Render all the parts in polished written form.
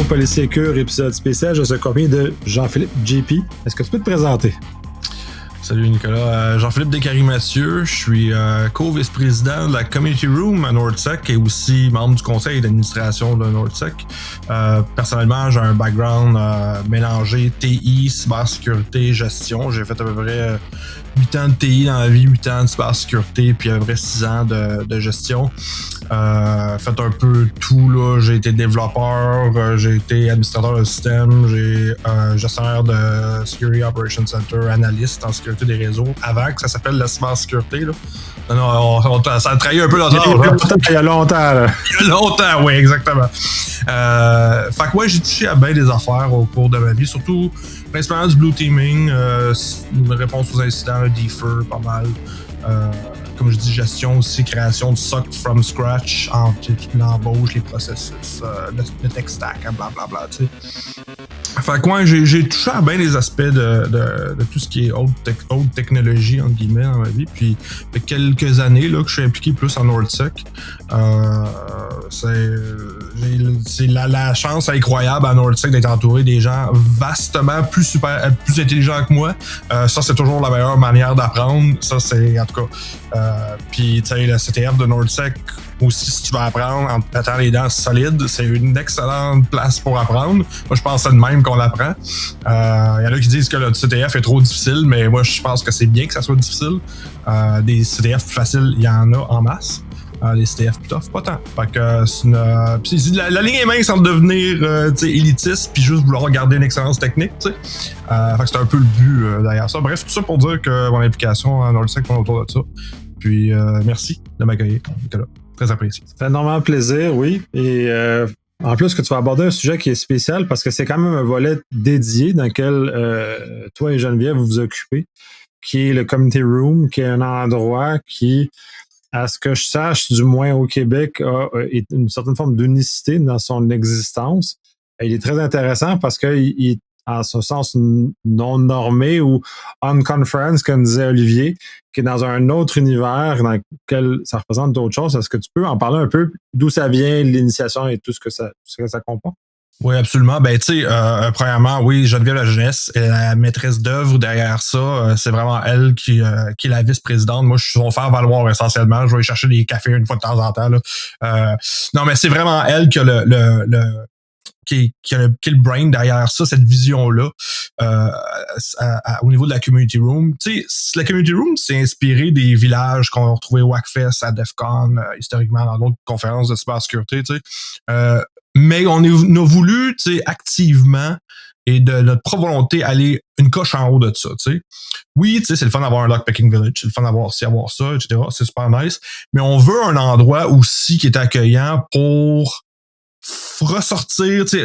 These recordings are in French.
Polysécure, épisode spécial. Je suis accompagné de Jean-Philippe JP. Est-ce que tu peux te présenter? Salut Nicolas, Jean-Philippe Descaries-Mathieu, je suis co-vice-président de la Community Room à NordSec et aussi membre du conseil d'administration de NordSec. Personnellement, j'ai un background mélangé TI, cybersécurité, gestion. J'ai fait à peu près 8 ans de TI dans la vie, 8 ans de cybersécurité, puis à peu près 6 ans de gestion. Fait un peu tout, là. J'ai été développeur, j'ai été administrateur de système, j'ai gestionnaire de Security Operations Center, analyste en sécurité des réseaux, avant que ça s'appelle la cybersécurité, là. Non, ça a trahi un peu dans il y a longtemps, là. Il y a longtemps, oui, exactement. Fait que ouais, j'ai touché à bien des affaires au cours de ma vie, surtout principalement du blue teaming, une réponse aux incidents, un defer, pas mal. Comme je dis, gestion aussi, création de SOC from scratch, l'embauche, les processus, le tech stack, blablabla, tu sais. Fait que ouais, j'ai touché à bien les aspects de tout ce qui est haute technologie, entre guillemets, dans ma vie. Puis, il y a quelques années là, que je suis impliqué plus en NordSec. C'est la chance incroyable à NordSec d'être entouré des gens vastement plus intelligents que moi. Ça, c'est toujours la meilleure manière d'apprendre. Ça, c'est, en tout cas... puis, tu sais, le CTF de NordSec, aussi, si tu veux apprendre en te mettant les dents solides, c'est une excellente place pour apprendre. Moi, je pense que c'est de même qu'on apprend. Il y en a qui disent que le CTF est trop difficile, mais moi, je pense que c'est bien que ça soit difficile. Des CTF plus faciles, il y en a en masse. Les CTF plus tough, pas tant. Fait que c'est la ligne est mince entre devenir élitiste puis juste vouloir garder une excellence technique, tu sais. Fait que c'est un peu le but derrière ça. Bref, tout ça pour dire que mon implication en NordSec tourne autour de ça. Puis merci de m'accueillir, Nicolas. Très apprécié. Ça fait énormément plaisir, oui. Et en plus que tu vas aborder un sujet qui est spécial parce que c'est quand même un volet dédié dans lequel toi et Geneviève vous vous occupez, qui est le Community Room, qui est un endroit qui, à ce que je sache, du moins au Québec, a une certaine forme d'unicité dans son existence. Il est très intéressant parce qu'il est en ce sens non normé ou on conference, comme disait Olivier, qui est dans un autre univers dans lequel ça représente d'autres choses. Est-ce que tu peux en parler un peu d'où ça vient, l'initiation et tout ce que ça comporte? Oui, absolument. Ben, tu sais, premièrement, oui, Geneviève La Jeunesse est la maîtresse d'œuvre derrière ça. C'est vraiment elle qui est la vice-présidente. Moi, je suis son faire-valoir essentiellement. Je vais aller chercher des cafés une fois de temps en temps, là. Non, mais c'est vraiment elle qui a qui a le brain derrière ça, cette vision-là, au niveau de la Community Room. Tu sais, la Community Room, c'est inspiré des villages qu'on a retrouvés au WACFest, à DEF CON, historiquement, dans d'autres conférences de cybersécurité, tu sais. Mais on a voulu, tu sais, activement et de notre propre volonté aller une coche en haut de ça, tu sais. Oui, tu sais, c'est le fun d'avoir un lockpicking village, c'est le fun d'avoir ci, avoir ça, etc. C'est super nice. Mais on veut un endroit aussi qui est accueillant pour ressortir, tu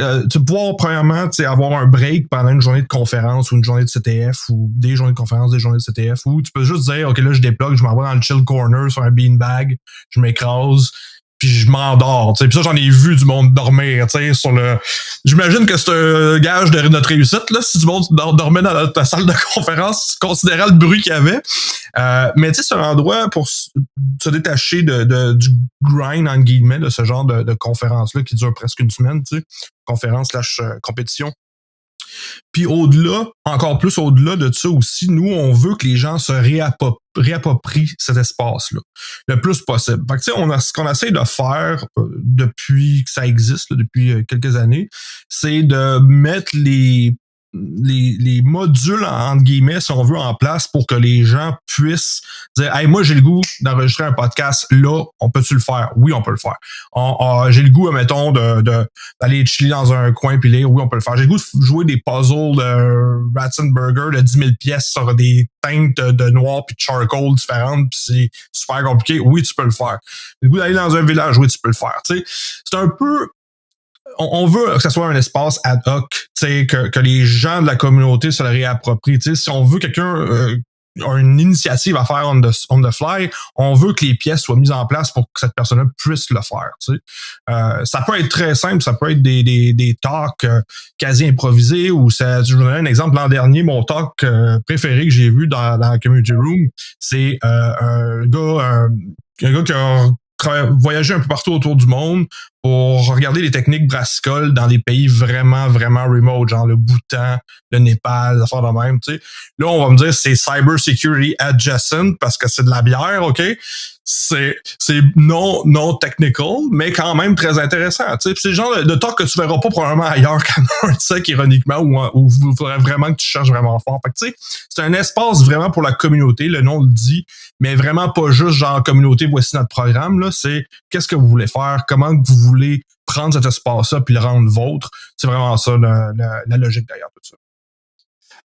pouvoir premièrement avoir un break pendant une journée de conférence ou une journée de CTF ou des journées de conférence, des journées de CTF, où tu peux juste dire, OK, là, je débloque, je m'en vais dans le chill corner sur un beanbag, je m'écrase, puis je m'endors, tu sais. Puis ça, j'en ai vu du monde dormir, tu sais, sur le... J'imagine que c'est un gage de notre réussite, là, si du monde dormait dans ta salle de conférence, considérant le bruit qu'il y avait. Mais tu sais, c'est un endroit pour se détacher du grind, en guillemets, de ce genre de conférence-là qui dure presque une semaine, tu sais. Conférence/compétition. Puis au-delà, encore plus au-delà de ça aussi, nous, on veut que les gens se réapproprient cet espace-là le plus possible. Fait que, tu sais, ce qu'on essaie de faire depuis que ça existe, là, depuis quelques années, c'est de mettre les modules, entre guillemets, si on veut, en place pour que les gens puissent dire « Hey, moi, j'ai le goût d'enregistrer un podcast. Là, on peut-tu le faire? » Oui, on peut le faire. J'ai le goût, mettons, d'aller chiller dans un coin puis lire. Oui, on peut le faire. J'ai le goût de jouer des puzzles de Ratzenberger de 10 000 pièces sur des teintes de noir puis de charcoal différentes puis c'est super compliqué. Oui, tu peux le faire. J'ai le goût d'aller dans un village. Oui, tu peux le faire. Tu sais, c'est un peu... On veut que ce soit un espace ad hoc, que les gens de la communauté se le réapproprient. Si on veut quelqu'un a une initiative à faire on the fly, on veut que les pièces soient mises en place pour que cette personne-là puisse le faire. Ça peut être très simple, ça peut être des talks quasi improvisés ou ça. Je vous donnerai un exemple. L'an dernier, mon talk préféré que j'ai vu dans la Community Room, c'est un gars qui a voyagé un peu partout autour du monde pour regarder les techniques brassicoles dans les pays vraiment, vraiment remote, genre le Bhoutan, le Népal, les affaires de même, tu sais. Là, on va me dire c'est cyber security adjacent parce que c'est de la bière, OK? C'est non technical, mais quand même très intéressant. Tu sais, c'est le genre de talk que tu verras pas probablement ailleurs qu'à NordSec, ironiquement, où il faudrait vraiment que tu cherches vraiment fort. Fait que, tu sais, c'est un espace vraiment pour la communauté, le nom le dit, mais vraiment pas juste genre communauté, voici notre programme, là. C'est qu'est-ce que vous voulez faire, comment que vous voulez prendre cet espace-là puis le rendre vôtre. C'est vraiment ça la logique derrière tout ça.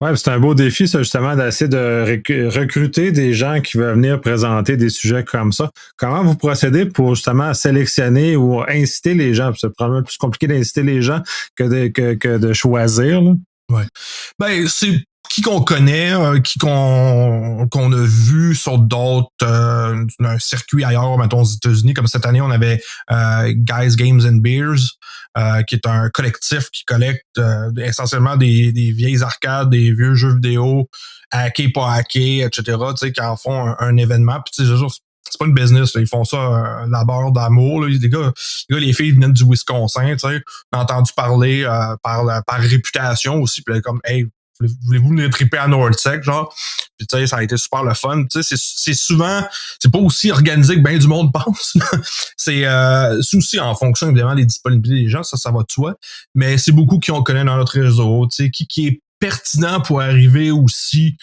Ouais, c'est un beau défi, ça, justement, d'essayer de recruter des gens qui veulent venir présenter des sujets comme ça. Comment vous procédez pour justement sélectionner ou inciter les gens? C'est probablement plus compliqué d'inciter les gens que de choisir, là. Ouais. Ben, c'est qui qu'on connaît, qui qu'on a vu sur d'autres un circuit ailleurs, mettons aux États-Unis, comme cette année, on avait Guys, Games and Beers, qui est un collectif qui collecte essentiellement des vieilles arcades, des vieux jeux vidéo, hackés, pas hackés, etc., tu sais, qui en font un événement. Puis tu sais, c'est pas une business, là. Ils font ça labeur d'amour. Là. Les gars, les filles viennent du Wisconsin, tu sais. On a entendu parler par réputation aussi. Puis comme, hey, voulez-vous venir triper à NordSec, genre? Puis tu sais, ça a été super le fun. Tu sais, c'est souvent, c'est pas aussi organisé que bien du monde pense. c'est aussi en fonction, évidemment, des disponibilités des gens, ça va de soi. Mais c'est beaucoup qui on connaît dans notre réseau, tu sais, qui est pertinent pour arriver aussi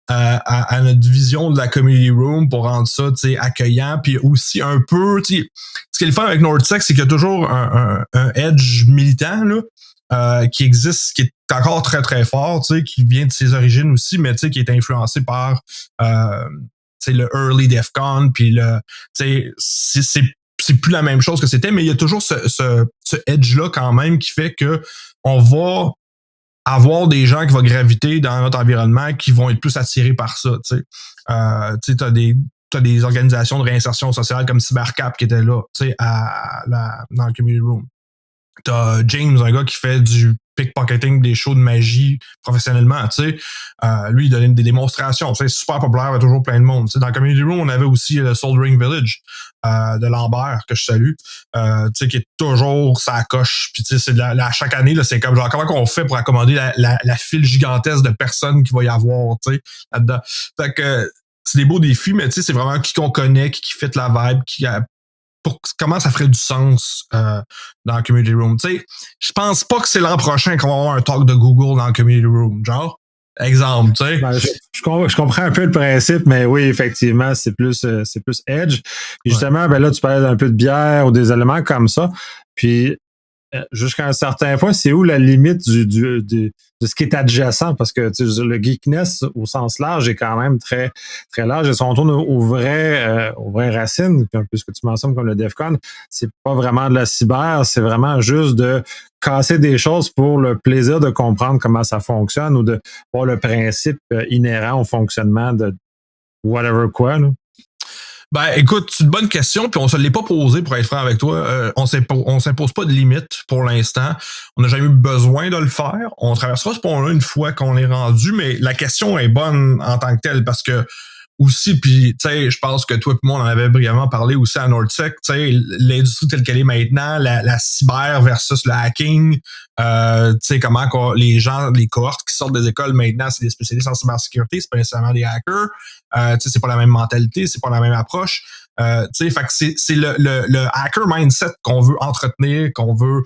à notre vision de la community room pour rendre ça, tu sais, accueillant, puis aussi un peu, tu sais, ce qui est le fun avec NordSec, c'est qu'il y a toujours un edge militant, là, qui existe, qui est encore très, très fort, tu sais, qui vient de ses origines aussi, mais tu sais, qui est influencé par, tu sais, le early DEFCON, puis le, tu sais, c'est plus la même chose que c'était, mais il y a toujours ce edge-là quand même qui fait que on va avoir des gens qui vont graviter dans notre environnement qui vont être plus attirés par ça, tu sais. Tu sais, t'as des organisations de réinsertion sociale comme CyberCap qui étaient là, tu sais, dans le community room. T'as James, un gars qui fait du pickpocketing, des shows de magie professionnellement, tu sais. Lui, il donne des démonstrations, tu sais, super populaire, il y a toujours plein de monde. Tu sais, dans le community room, on avait aussi le Soldering Village de Lambert, que je salue, tu sais, qui est toujours sa coche. Puis tu sais, c'est chaque année, là, c'est comme genre, comment on fait pour accommoder la file gigantesque de personnes qu'il va y avoir, tu sais, là-dedans. Fait que c'est des beaux défis, mais tu sais, c'est vraiment qui qu'on connaît, qui fit la vibe, comment ça ferait du sens dans le community room. Tu sais, je pense pas que c'est l'an prochain qu'on va avoir un talk de Google dans le community room, genre. Exemple, tu sais. Ben, je comprends un peu le principe, mais oui, effectivement, c'est plus edge. Puis justement, ben là, tu parlais d'un peu de bière ou des éléments comme ça. Puis jusqu'à un certain point, c'est où la limite de ce qui est adjacent? Parce que le geekness, au sens large, est quand même très, très large. Et si on tourne aux vraies racines, un peu ce que tu mentionnes comme le DEFCON, c'est pas vraiment de la cyber, c'est vraiment juste de casser des choses pour le plaisir de comprendre comment ça fonctionne ou de voir le principe inhérent au fonctionnement de whatever quoi, là. Ben, écoute, c'est une bonne question, puis on se l'est pas posé pour être franc avec toi. On s'impose pas de limite pour l'instant. On n'a jamais eu besoin de le faire. On traversera ce pont-là une fois qu'on est rendu, mais la question est bonne en tant que telle parce que aussi, puis tu sais, je pense que toi et moi, on en avait brièvement parlé aussi à NordSec, tu sais, l'industrie telle qu'elle est maintenant, la cyber versus le hacking, tu sais, comment les gens, les cohortes qui sortent des écoles maintenant, c'est des spécialistes en cybersécurité, c'est pas nécessairement des hackers, tu sais, c'est pas la même mentalité, c'est pas la même approche. Tu sais, fait que c'est le hacker mindset qu'on veut entretenir, on veut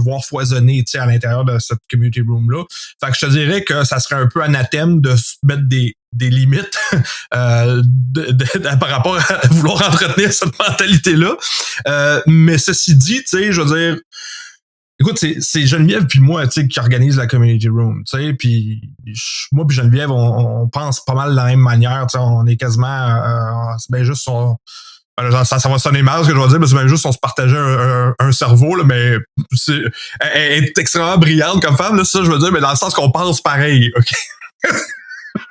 voir foisonner, tu sais, à l'intérieur de cette community room là. Fait que je te dirais que ça serait un peu anathème de se mettre des limites par rapport à vouloir entretenir cette mentalité là. Mais ceci dit, tu sais, je veux dire. Écoute, c'est Geneviève puis moi, tu sais, qui organise la community room, tu sais, puis moi puis Geneviève, on pense pas mal de la même manière, tu sais, on est quasiment, c'est bien juste ça va sonner mal ce que je vais dire, mais c'est même juste on se partageait un cerveau, là, mais elle est extrêmement brillante comme femme, là, ça je veux dire, mais dans le sens qu'on pense pareil, ok?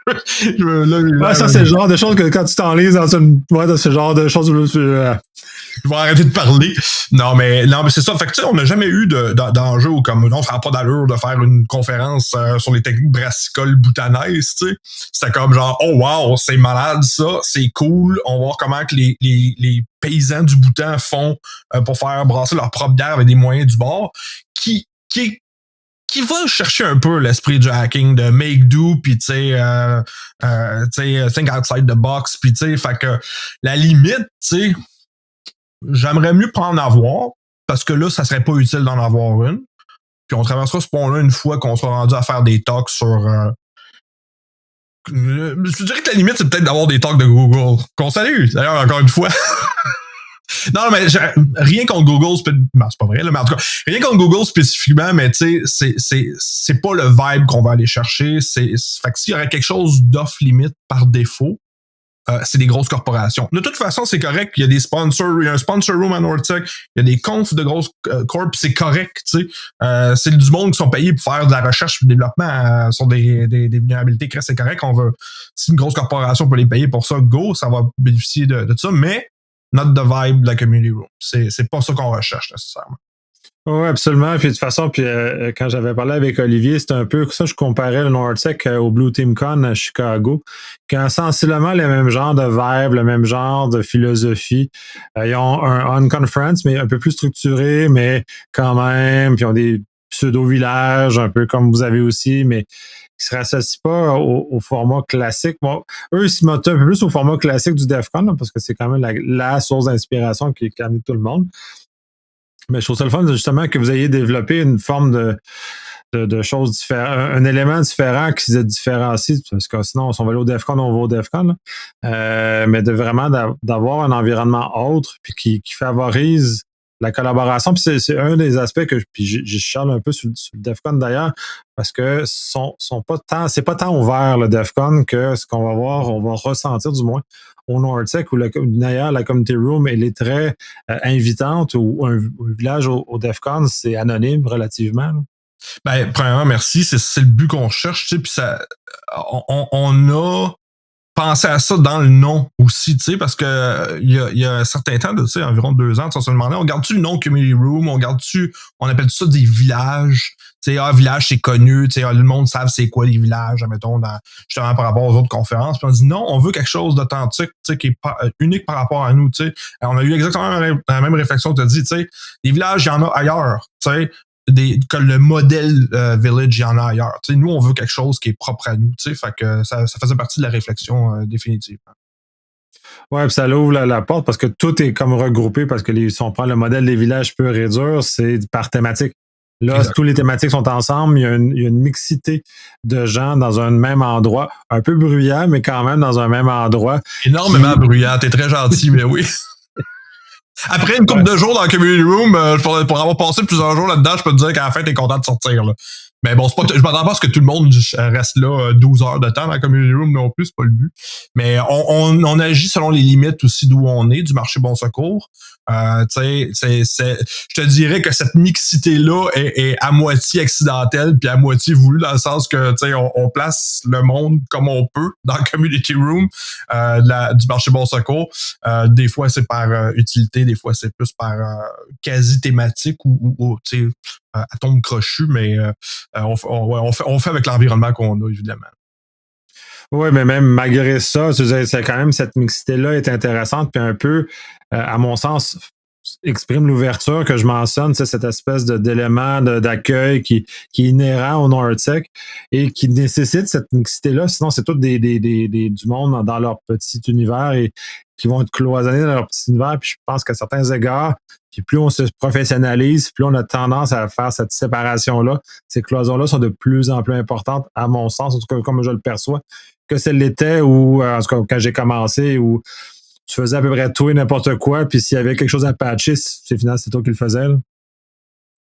Ça, c'est le genre de choses que quand tu t'enlises dans ce genre de choses, ils vont arrêter de parler. Non, mais c'est ça. Fait que tu sais, on n'a jamais eu d'enjeu où comme non, ça n'a pas d'allure de faire une conférence sur les techniques brassicoles boutanaises, tu sais. C'était comme genre, oh wow, c'est malade ça, c'est cool. On va voir comment que les paysans du Bhoutan font pour faire brasser leur propre bière avec des moyens du bord. Qui va chercher un peu l'esprit du hacking de make do, puis tu sais, think outside the box, puis tu sais, fait que la limite, tu sais, j'aimerais mieux pas en avoir, parce que là, ça serait pas utile d'en avoir une. Puis on traversera ce pont-là une fois qu'on sera rendu à faire des talks sur... je dirais que la limite, c'est peut-être d'avoir des talks de Google. Qu'on salue, d'ailleurs, encore une fois. Non, mais rien contre Google, c'est pas vrai, là, mais en tout cas, rien contre Google spécifiquement, mais tu sais, c'est pas le vibe qu'on va aller chercher. Fait que s'il y aurait quelque chose d'off-limite par défaut, c'est des grosses corporations. De toute façon, c'est correct. Il y a des sponsors, il y a un sponsor room à Nortech, il y a des confs de grosses corps, c'est correct, tu sais. C'est du monde qui sont payés pour faire de la recherche et du développement sur des vulnérabilités. C'est correct. Si une grosse corporation peut les payer pour ça, go, ça va bénéficier de ça, mais not the vibe de la community room. C'est pas ça qu'on recherche nécessairement. Oui, absolument. Puis de toute façon, quand j'avais parlé avec Olivier, c'était un peu ça, je comparais le Nortech au Blue Team Con à Chicago, qui ont sensiblement le même genre de vibe, le même genre de philosophie. Ils ont un on-conference, mais un peu plus structuré, mais quand même, puis ils ont des pseudo-villages, un peu comme vous avez aussi, mais qui se rassocient pas au format classique. Bon, eux, ils se mettent un peu plus au format classique du DEF CON, là, parce que c'est quand même la source d'inspiration qui a amené tout le monde. Mais je trouve ça le fun, justement, que vous ayez développé une forme de choses différentes, un élément différent qui se différencie, parce que sinon, si on va aller au DEF CON, on va au DEF CON, mais de vraiment d'avoir un environnement autre, puis qui favorise la collaboration. Puis c'est un des aspects que je charle un peu sur le DEF CON d'ailleurs, parce que c'est pas tant ouvert le DEF CON que ce qu'on va voir, on va ressentir du moins au Nortech, où d'ailleurs la community room elle est très invitante, ou un village au DEF CON, c'est anonyme relativement. Là. Ben, premièrement, merci. C'est le but qu'on cherche, tu sais, puis ça, on a pensé à ça dans le nom aussi, tu sais, parce que il y a un certain temps, tu sais, environ 2 ans, on se demandait, on garde-tu le nom Community Room, on appelle ça des villages, tu sais, village c'est connu, tu sais, le monde savent c'est quoi les villages, admettons, justement par rapport aux autres conférences, puis on dit non, on veut quelque chose d'authentique, tu sais, qui est unique par rapport à nous, tu sais. On a eu exactement la même réflexion que tu as dit, tu sais, les villages, il y en a ailleurs, tu sais. Que le modèle village, il y en a ailleurs. T'sais, nous, on veut quelque chose qui est propre à nous. Fait que ça faisait partie de la réflexion définitive. Oui, puis ça ouvre la porte parce que tout est comme regroupé, parce que si on prend le modèle des villages pur et dur, c'est par thématique. Là, tous les thématiques sont ensemble, il y a une mixité de gens dans un même endroit, un peu bruyant, mais quand même dans un même endroit. Énormément bruyant, t'es très gentil, mais oui. Après une couple de jours dans le community room, pour avoir passé plusieurs jours là-dedans, je peux te dire qu'à la fin, t'es content de sortir. Là. Mais bon, je m'attends pas à ce que tout le monde reste là 12 heures de temps dans la community room non plus, c'est pas le but. Mais on agit selon les limites aussi d'où on est, du marché Bon Secours. Je te dirais que cette mixité-là est à moitié accidentelle puis à moitié voulue, dans le sens que on place le monde comme on peut dans le community room du marché Bon Secours. Des fois, c'est par utilité, des fois, c'est plus par quasi thématique ou atome crochu, mais on fait avec l'environnement qu'on a, évidemment. Oui, mais même malgré ça, c'est quand même cette mixité-là est intéressante, puis un peu, à mon sens, exprime l'ouverture que je mentionne, c'est cette espèce d'élément d'accueil qui est inhérent au Nortech et qui nécessite cette mixité-là. Sinon, c'est tout du monde dans leur petit univers et qui vont être cloisonnés dans leur petit univers. Puis je pense qu'à certains égards, puis plus on se professionnalise, plus on a tendance à faire cette séparation-là. Ces cloisons-là sont de plus en plus importantes, à mon sens, en tout cas comme je le perçois, que celle l'était ou en tout cas quand j'ai commencé, où tu faisais à peu près tout et n'importe quoi, puis s'il y avait quelque chose à patcher, c'est finalement c'est toi qui le faisais. Là.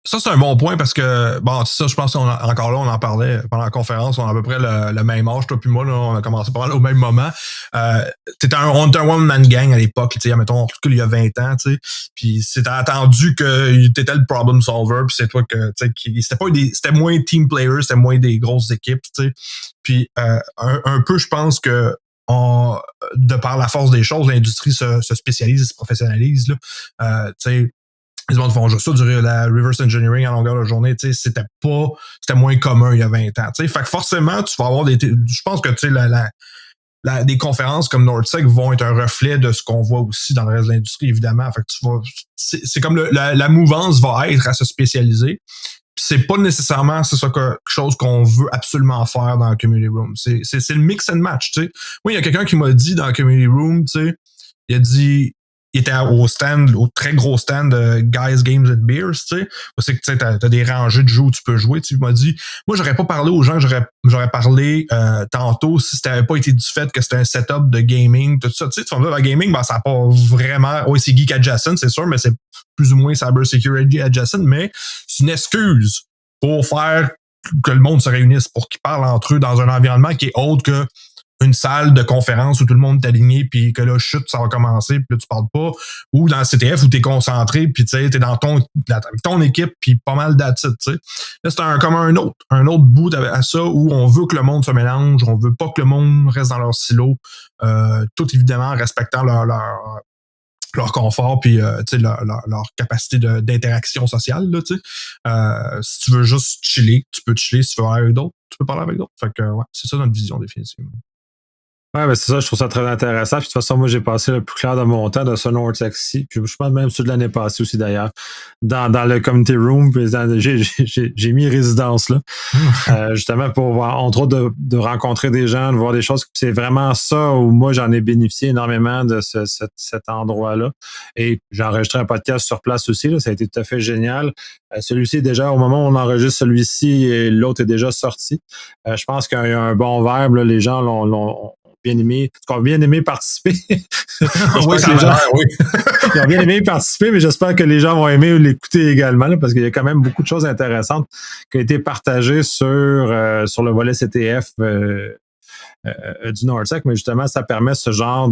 Ça, c'est un bon point parce que, bon, ça, je pense qu'encore là, on en parlait pendant la conférence, on a à peu près le même âge, toi puis moi, là, on a commencé pas mal au même moment. T'étais un one-man gang à l'époque, tu sais, mettons, en tout cas, il y a 20 ans, tu sais, puis c'était attendu que t'étais le problem solver, puis c'est toi que, tu sais, c'était moins team players, c'était moins des grosses équipes, tu sais, puis un peu, je pense que de par la force des choses, l'industrie se spécialise et se professionnalise. Tu sais, les gens font juste ça, la reverse engineering à longueur de journée, tu sais, c'était moins commun il y a 20 ans. Tu sais, fait que forcément, tu vas avoir je pense que tu sais, des conférences comme NordSec vont être un reflet de ce qu'on voit aussi dans le reste de l'industrie, évidemment. Fait que c'est comme la mouvance va être à se spécialiser. C'est pas nécessairement quelque chose qu'on veut absolument faire dans la community room. C'est le mix and match, tu sais. Moi, il y a quelqu'un qui m'a dit dans la community room, tu sais, il était au très gros stand de Guys, Games and Beers, tu sais. C'est que tu sais, t'as des rangées de jeux où tu peux jouer. Tu m'as dit, moi, j'aurais pas parlé aux gens, j'aurais parlé tantôt si ça n'avait pas été du fait que c'était un setup de gaming, tout ça. Tu sais, tu vas me dire, la gaming, ben, ça n'a pas vraiment. Oui, c'est geek adjacent, c'est sûr, mais c'est plus ou moins cyber security adjacent, mais c'est une excuse pour faire que le monde se réunisse, pour qu'ils parlent entre eux dans un environnement qui est autre que une salle de conférence où tout le monde est aligné, puis que là, chute, ça va commencer, puis là, tu parles pas, ou dans le CTF où t'es concentré, puis tu sais, t'es dans ton équipe, puis pas mal d'attitude, tu sais. Là, c'est comme un autre bout à ça, où on veut que le monde se mélange, on veut pas que le monde reste dans leur silo, tout évidemment en respectant leur confort, puis tu sais, leur capacité d'interaction sociale, là, tu sais. Si tu veux juste chiller, tu peux chiller. Si tu veux parler avec d'autres, tu peux parler avec d'autres. Fait que, ouais, c'est ça notre vision, définitivement. Ouais, ben c'est ça, je trouve ça très intéressant. Puis de toute façon, moi, j'ai passé le plus clair de mon temps de ce NordSec-ci. Puis je pense même celui de l'année passée aussi, d'ailleurs. Dans le community room, j'ai mis résidence là. Justement pour voir, entre autres, de rencontrer des gens, de voir des choses. C'est vraiment ça où moi, j'en ai bénéficié énormément de cet endroit-là. Et j'ai enregistré un podcast sur place aussi. Là, ça a été tout à fait génial. Celui-ci, déjà, au moment où on enregistre celui-ci, et l'autre est déjà sorti. Je pense qu'il y a un bon verbe. Là, les gens l'ont bien aimé, ont bien aimé participer. Oui, ça oui. Ils ont bien aimé participer, mais j'espère que les gens vont aimer l'écouter également, là, parce qu'il y a quand même beaucoup de choses intéressantes qui ont été partagées sur le volet CTF du NordSec, mais justement, ça permet ce genre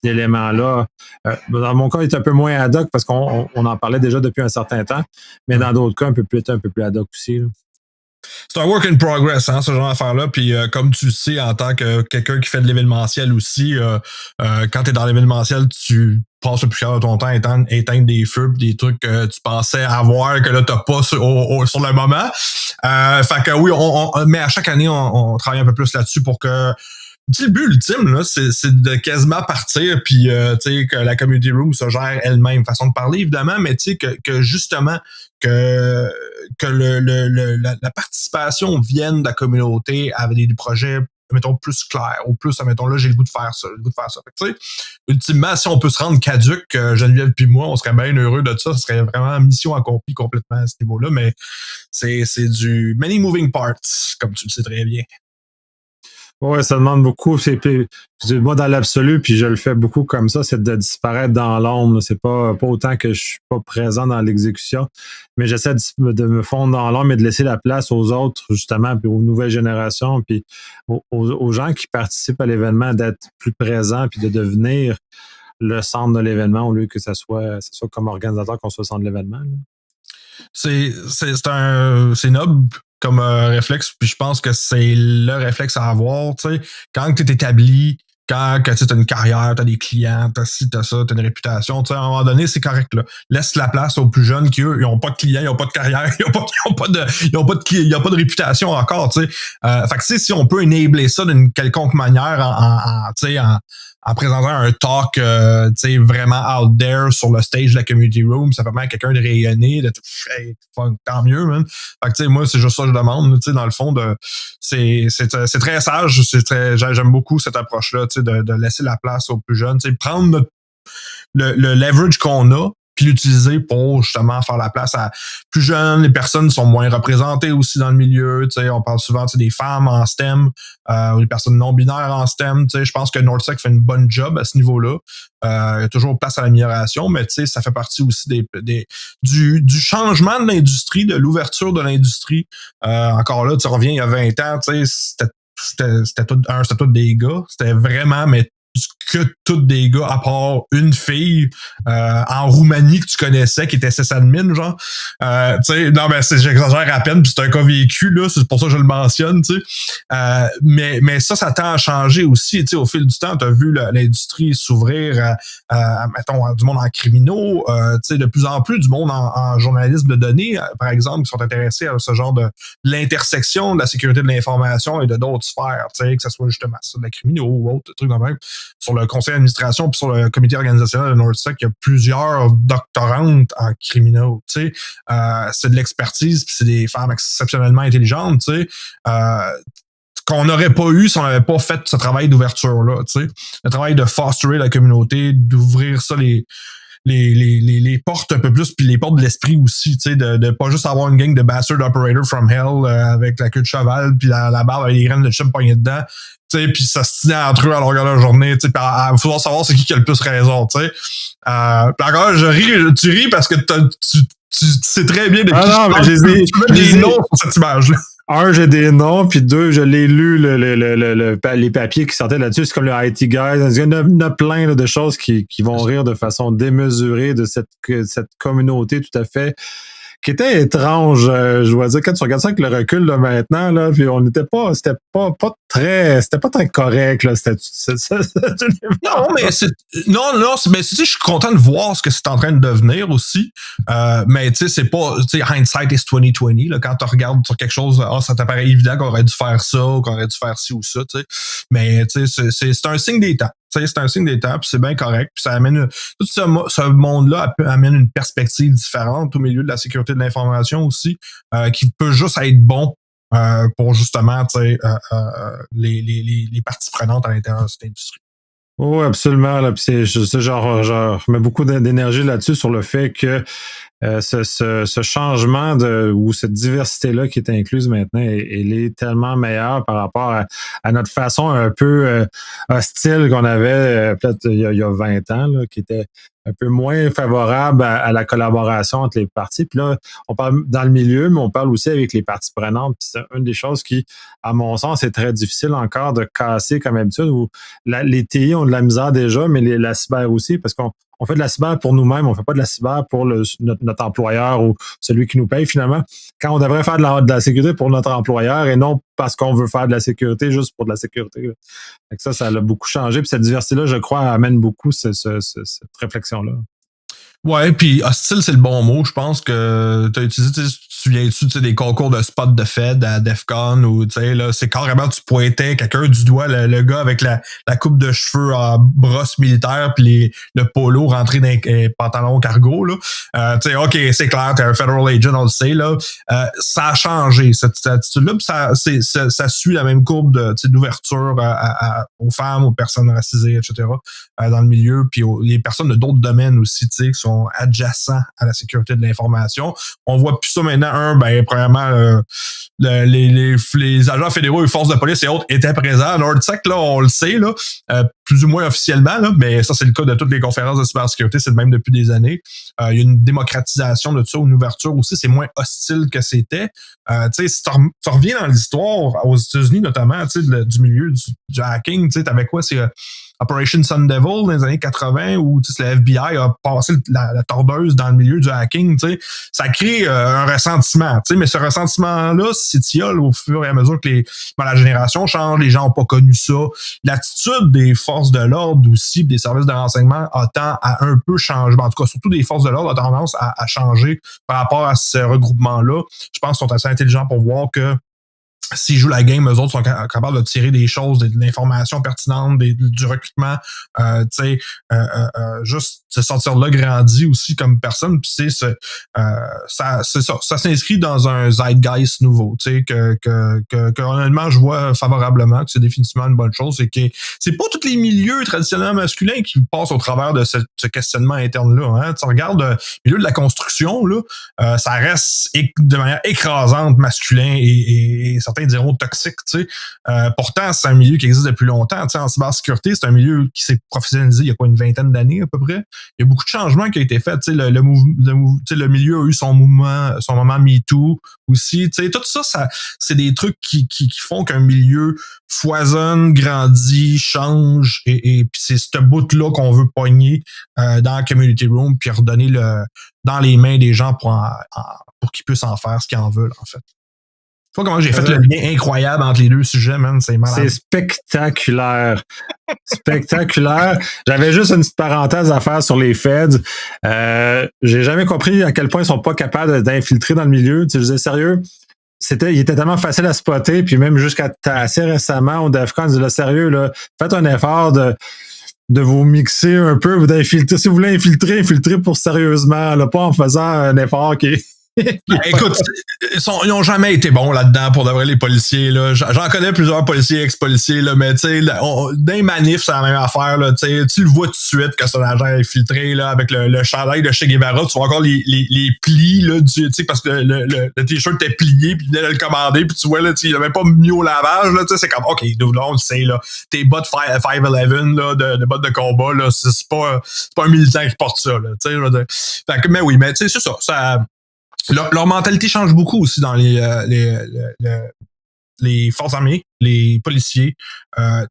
d'éléments-là. Dans mon cas, il est un peu moins ad hoc parce qu'on en parlait déjà depuis un certain temps, mais dans d'autres cas, un peu plus ad hoc aussi. Là. C'est un work in progress, hein, ce genre d'affaires-là. Puis comme tu le sais, en tant que quelqu'un qui fait de l'événementiel aussi, quand tu es dans l'événementiel, tu passes le plus clair de ton temps à éteindre des feux pis des trucs que tu pensais avoir que là, t'as pas sur le moment. Fait que oui, mais à chaque année, on travaille un peu plus là-dessus pour que le but ultime, là, c'est de quasiment partir, puis que la community room se gère elle-même, façon de parler, évidemment, mais que justement, que la participation vienne de la communauté avec des projets, mettons, plus clairs, ou plus, mettons, là, j'ai le goût de faire ça, Fait que, ultimement, si on peut se rendre caduc, Geneviève puis moi, on serait bien heureux de ça, ce serait vraiment mission accomplie complètement à ce niveau-là, mais c'est du many moving parts, comme tu le sais très bien. Oui, ça demande beaucoup. Moi, dans l'absolu, puis je le fais beaucoup comme ça, c'est de disparaître dans l'ombre. C'est pas autant que je suis pas présent dans l'exécution, mais j'essaie de me fondre dans l'ombre et de laisser la place aux autres, justement, puis aux nouvelles générations, puis aux gens qui participent à l'événement, d'être plus présents, puis de devenir le centre de l'événement au lieu que ça soit comme organisateur qu'on soit le centre de l'événement. Là. C'est noble comme réflexe, puis je pense que c'est le réflexe à avoir, tu sais, quand tu es établi, quand tu as une carrière, tu as des clients, tu as ci, tu as ça, tu as une réputation, tu sais, à un moment donné, c'est correct, là. Laisse la place aux plus jeunes qui, eux, ils n'ont pas de clients, ils n'ont pas de carrière, ils n'ont pas de réputation encore, tu sais. Fait que, si on peut enabler ça d'une quelconque manière en présentant un talk vraiment out there sur le stage de la community room, ça permet à quelqu'un de rayonner, de hey, tant mieux, man. Fait que moi, c'est juste ça que je demande, dans le fond, c'est très sage, j'aime beaucoup cette approche-là, de laisser la place aux plus jeunes, prendre le leverage qu'on a, puis l'utiliser pour justement faire la place à plus jeunes. Les personnes sont moins représentées aussi dans le milieu. On parle souvent des femmes en STEM ou des personnes non binaires en STEM. Je pense que NordSec fait une bonne job à ce niveau-là. Il y a toujours place à l'amélioration, mais ça fait partie aussi du changement de l'industrie, de l'ouverture de l'industrie. Encore là, tu reviens il y a 20 ans, c'était tout des gars. C'était vraiment, mais que toutes des gars, à part une fille en Roumanie que tu connaissais, qui était sysadmin, genre. Tu sais, non, mais j'exagère à peine, puis c'est un cas vécu, là, c'est pour ça que je le mentionne, tu sais. Mais ça tend à changer aussi, tu sais, au fil du temps, tu as vu l'industrie s'ouvrir mettons, du monde en criminaux, tu sais, de plus en plus du monde en journalisme de données, par exemple, qui sont intéressés à ce genre de l'intersection de la sécurité de l'information et de d'autres sphères, tu sais, que ce soit justement ça, de la criminaux ou autre truc de même. Sur le conseil d'administration puis sur le comité organisationnel de NordSec, il y a plusieurs doctorantes en criminaux, tu sais. C'est de l'expertise puis c'est des femmes exceptionnellement intelligentes, tu sais. Qu'on n'aurait pas eu si on n'avait pas fait ce travail d'ouverture-là, tu sais. Le travail de fosterer la communauté, d'ouvrir ça les portes un peu plus, puis les portes de l'esprit aussi, tu sais, de pas juste avoir une gang de bastard operator from hell avec la queue de cheval puis la barbe avec les graines de chum poignées dedans, tu sais, puis ça se tient entre eux à longueur de la journée, tu sais, puis il faut savoir c'est qui a le plus raison, tu sais. Puis encore, tu ris parce que tu sais très bien de qui j'ai des noms sur cette image-là. Un, j'ai des noms, puis deux, je l'ai lu, les papiers qui sortaient là-dessus. C'est comme le IT Guys. Il y en a plein là, de choses qui vont rire de façon démesurée de cette communauté tout à fait qui était étrange, je dois dire, quand tu regardes ça avec le recul là, maintenant, là, puis c'était pas très correct, là. Non, mais mais tu sais, je suis content de voir ce que c'est en train de devenir aussi. Mais tu sais, c'est pas, tu sais, hindsight is 2020, là, quand tu regardes sur quelque chose, ça t'apparaît évident qu'on aurait dû faire ça, ou qu'on aurait dû faire ci ou ça, tu sais. Mais tu sais, c'est un signe des temps. C'est un signe des temps, puis c'est bien correct, puis ça amène tout ce monde-là amène une perspective différente au milieu de la sécurité de l'information aussi, qui peut juste être bon pour justement, tu sais, les parties prenantes à l'intérieur de cette industrie. Oui, absolument. Là, puis je mets beaucoup d'énergie là-dessus sur le fait que ce changement ou cette diversité-là qui est incluse maintenant, elle est tellement meilleure par rapport à notre façon un peu hostile qu'on avait peut-être il y a 20 ans, là, qui était un peu moins favorable à la collaboration entre les parties. Puis là, on parle dans le milieu, mais on parle aussi avec les parties prenantes. Puis c'est une des choses qui, à mon sens, est très difficile encore de casser comme habitude, où les TI ont de la misère déjà, mais la cyber aussi, parce qu'on fait de la cyber pour nous-mêmes, on fait pas de la cyber pour notre employeur ou celui qui nous paye finalement. Quand on devrait faire de la sécurité pour notre employeur et non parce qu'on veut faire de la sécurité juste pour de la sécurité. Là. Ça a beaucoup changé. Puis cette diversité-là, je crois, amène beaucoup cette réflexion-là. Ouais, puis hostile, c'est le bon mot. Je pense que tu as utilisé, tu viens-tu des concours de spot de Fed à DEFCON ou tu sais, là, c'est carrément tu pointais quelqu'un du doigt, le gars avec la coupe de cheveux en brosse militaire puis le polo rentré dans les pantalons cargo, là. Tu sais, OK, c'est clair, t'es un federal agent, on le sait, là. Ça a changé, cette attitude-là, puis ça suit la même courbe d'ouverture aux femmes, aux personnes racisées, etc., dans le milieu, puis les personnes de d'autres domaines aussi, tu sais, qui sont adjacents à la sécurité de l'information. On voit plus ça maintenant. Premièrement, les agents fédéraux et forces de police et autres étaient présents. NordSec, là, on le sait, là, plus ou moins officiellement, là, mais ça, c'est le cas de toutes les conférences de cybersécurité, c'est le même depuis des années. Il y a une démocratisation de ça, une ouverture aussi, c'est moins hostile que c'était. Si tu reviens dans l'histoire, aux États-Unis notamment, du milieu du hacking, tu avais quoi? C'est Operation Sun Devil dans les années 80 où le FBI a passé la tordeuse dans le milieu du hacking, ça crée un ressentiment, mais ce ressentiment-là s'étiole au fur et à mesure que la génération change, les gens n'ont pas connu ça. L'attitude des forces de l'ordre aussi, des services de renseignement a tendance à un peu changer. En tout cas, surtout des forces de l'ordre a tendance à changer par rapport à ce regroupement-là. Je pense qu'ils sont assez intelligents pour voir que s'ils jouent la game, eux autres sont capables de tirer des choses, de l'information pertinente, du recrutement, juste se sentir là grandi aussi comme personne. Puis ça s'inscrit dans un zeitgeist nouveau, que honnêtement je vois favorablement, que c'est définitivement une bonne chose, et que c'est pas tous les milieux traditionnellement masculins qui passent au travers de ce questionnement interne-là. Hein. Tu regardes le milieu de la construction, là, ça reste de manière écrasante masculin et certains certains diront toxique, tu sais. Pourtant, c'est un milieu qui existe depuis longtemps. Tu sais, en cybersécurité, c'est un milieu qui s'est professionnalisé il y a quoi, une vingtaine d'années à peu près. Il y a beaucoup de changements qui ont été faits. Tu sais, le milieu a eu son moment MeToo aussi. Tu sais, tout ça, c'est des trucs qui font qu'un milieu foisonne, grandit, change, et puis c'est ce bout-là qu'on veut pogner dans la community room, puis redonner dans les mains des gens pour qu'ils puissent en faire ce qu'ils en veulent, en fait. Tu vois comment j'ai fait le lien incroyable entre les deux sujets, man? C'est malade. C'est spectaculaire. Spectaculaire. J'avais juste une petite parenthèse à faire sur les Feds. J'ai jamais compris à quel point ils sont pas capables d'infiltrer dans le milieu. Tu disais sérieux? Il était tellement facile à spotter, puis même jusqu'à assez récemment, au DEFCON, on disait, là, sérieux, là, faites un effort de vous mixer un peu, d'infiltrer. Si vous voulez infiltrer pour sérieusement, là, pas en faisant un effort qui est... Écoute, ils n'ont jamais été bons là-dedans pour de vrai, les policiers. Là. J'en connais plusieurs policiers, ex-policiers, là, mais tu sais, dans les manifs, c'est la même affaire. Là, tu le vois tout de suite que c'est un agent infiltré là, avec le chandail de Che Guevara. Tu vois encore les plis là, parce que le t-shirt était plié, puis il venait de le commander, puis tu vois, là, il n'avait pas mis au lavage. Là, c'est comme, OK, là, on le sait, là, tes bottes 511 là, de bottes de combat, là, c'est pas un militant qui porte ça. Là, fait que, mais oui, mais c'est ça. Leur mentalité change beaucoup aussi dans les forces armées, les policiers.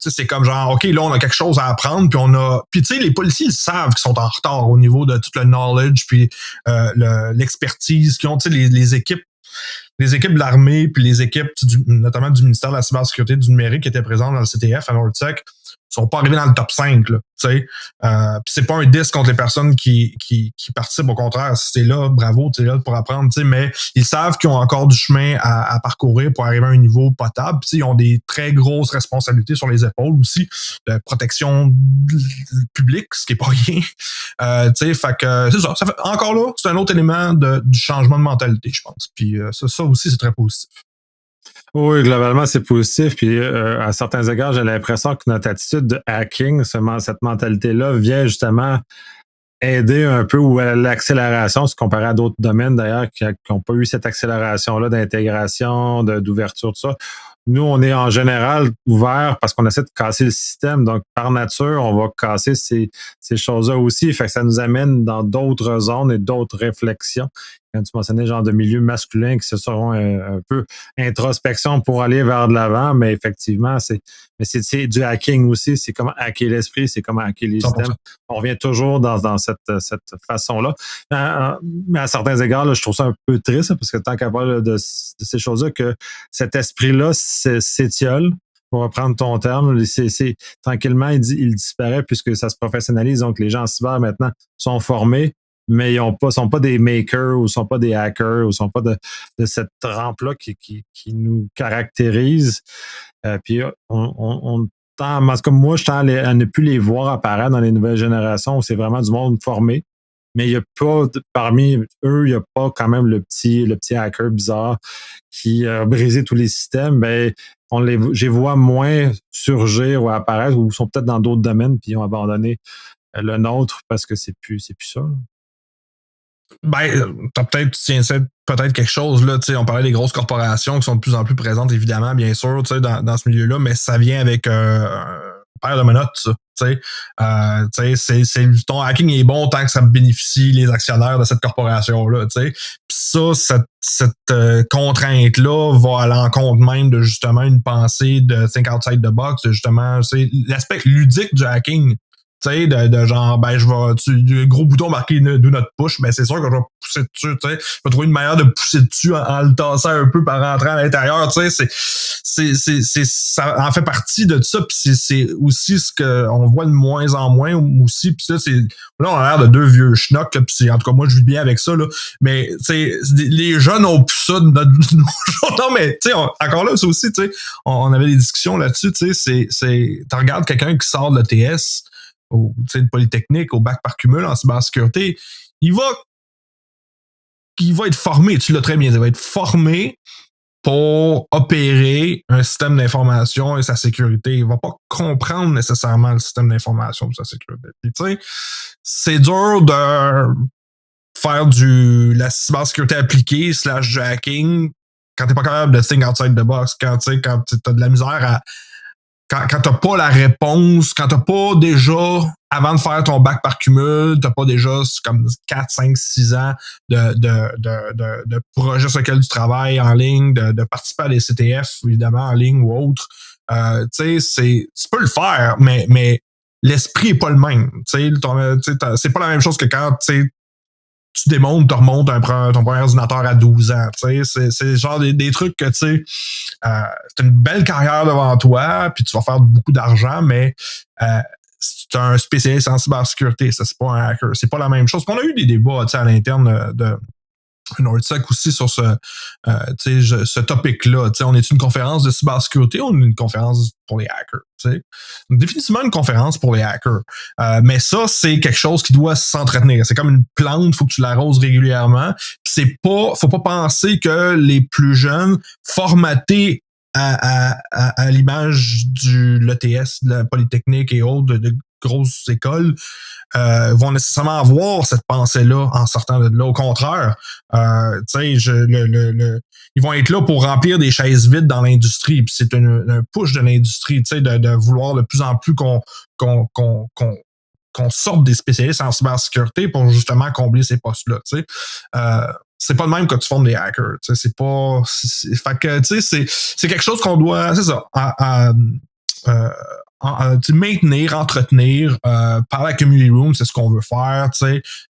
C'est comme genre, OK, là, on a quelque chose à apprendre, puis tu sais, les policiers, ils savent qu'ils sont en retard au niveau de tout le knowledge, puis l'expertise qu'ils ont, tu sais, les équipes de l'armée, puis les équipes, notamment du ministère de la cybersécurité du numérique qui étaient présentes dans le CTF à Nortec, sont pas arrivés dans le top 5, là, tu sais. Puis c'est pas un 10 contre les personnes qui participent, au contraire. Si t'es là, bravo, t'es là pour apprendre, tu sais, mais ils savent qu'ils ont encore du chemin à parcourir pour arriver à un niveau potable. Puis ils ont des très grosses responsabilités sur les épaules aussi, de protection publique, ce qui est pas rien. Tu sais, fait que c'est ça. Encore là, c'est un autre élément du changement de mentalité, je pense. Puis ça aussi, c'est très positif. Oui, globalement, c'est positif. Puis, à certains égards, j'ai l'impression que notre attitude de hacking, cette mentalité-là, vient justement aider un peu ou à l'accélération, se comparer à d'autres domaines d'ailleurs qui n'ont pas eu cette accélération-là d'intégration, d'ouverture, tout ça. Nous, on est en général ouvert parce qu'on essaie de casser le système. Donc, par nature, on va casser ces choses-là aussi. Fait que ça nous amène dans d'autres zones et d'autres réflexions. Quand tu mentionnais genre de milieux masculins qui se seront un peu introspection pour aller vers de l'avant, mais effectivement, c'est du hacking aussi. C'est comment hacker l'esprit, c'est comment hacker les systèmes. On revient toujours dans cette façon-là. Mais à certains égards, là, je trouve ça un peu triste parce que tant qu'à parler de ces choses-là, que cet esprit-là s'étiole. Pour reprendre ton terme, tranquillement, il disparaît puisque ça se professionnalise. Donc, les gens en cyber maintenant sont formés, mais ils sont pas des makers ou sont pas des hackers ou sont pas de cette trempe-là qui nous caractérise. Puis on tend, en tout cas, moi, je tends à ne plus les voir apparaître dans les nouvelles générations où c'est vraiment du monde formé. Mais il n'y a pas, parmi eux, il n'y a pas quand même le petit hacker bizarre qui a brisé tous les systèmes. Ben, je les vois moins surgir ou apparaître ou sont peut-être dans d'autres domaines puis ils ont abandonné le nôtre parce que c'est plus ça. Ben, tu tiens peut-être quelque chose, là, tu sais, on parlait des grosses corporations qui sont de plus en plus présentes, évidemment, bien sûr, tu sais, dans ce milieu-là, mais ça vient avec paire de menottes, ça. Ton hacking est bon tant que ça bénéficie les actionnaires de cette corporation-là. Puis ça, cette contrainte-là va à l'encontre même de justement une pensée de think outside the box, de justement l'aspect ludique du hacking. Tu sais, de genre, ben, le gros bouton marqué do not push, ben, c'est sûr que je vais pousser dessus, tu sais. Je vais trouver une manière de pousser dessus en le tassant un peu par rentrer à l'intérieur, tu sais. Ça en fait partie de ça, puis c'est aussi ce qu'on voit de moins en moins aussi, puis ça, là, on a l'air de deux vieux schnocks, là, puis en tout cas, moi, je vis bien avec ça, là. Mais, tu sais, les jeunes ont plus ça de nos jours. Non, mais, tu sais, encore là, c'est aussi, tu sais, on avait des discussions là-dessus, tu sais, tu regardes quelqu'un qui sort de l'ETS, de Polytechnique, au bac par cumul en cybersécurité, il va être formé, tu l'as très bien dit, il va être formé pour opérer un système d'information et sa sécurité. Il va pas comprendre nécessairement le système d'information et sa sécurité. Puis, tu sais, c'est dur de faire la cybersécurité appliquée / du hacking quand t'es pas capable de think outside the box, quand t'as de la misère à quand t'as pas la réponse, quand t'as pas déjà, avant de faire ton bac par cumul, t'as pas déjà comme 4, 5, 6 ans de projets sur lesquels tu travailles en ligne, de participer à des CTF, évidemment, en ligne ou autre. Tu sais, tu peux le faire, mais l'esprit est pas le même. Tu sais, c'est pas la même chose que quand, tu démontes, tu remontes ton premier ordinateur à 12 ans. C'est genre des trucs que, tu sais, c'est une belle carrière devant toi, puis tu vas faire beaucoup d'argent, mais c'est un spécialiste en cybersécurité, ça, c'est pas un hacker. C'est pas la même chose. On a eu des débats, tu sais, à l'interne de NordSec aussi sur ce topic-là. On est une conférence de cybersécurité ou on est une conférence pour les hackers? T'sais? Définitivement une conférence pour les hackers. Mais ça, c'est quelque chose qui doit s'entretenir. C'est comme une plante, il faut que tu l'arroses régulièrement. Faut pas penser que les plus jeunes, formatés à l'image du l'ETS, de la Polytechnique et autres, de grosses écoles, vont nécessairement avoir cette pensée-là en sortant de là. Au contraire, ils vont être là pour remplir des chaises vides dans l'industrie. Puis c'est un push de l'industrie, de vouloir de plus en plus qu'on sorte des spécialistes en cybersécurité pour justement combler ces postes-là. C'est pas le même que tu formes des hackers. C'est pas. Fait que c'est quelque chose qu'on doit. C'est ça. Maintenir, entretenir par la community room, c'est ce qu'on veut faire,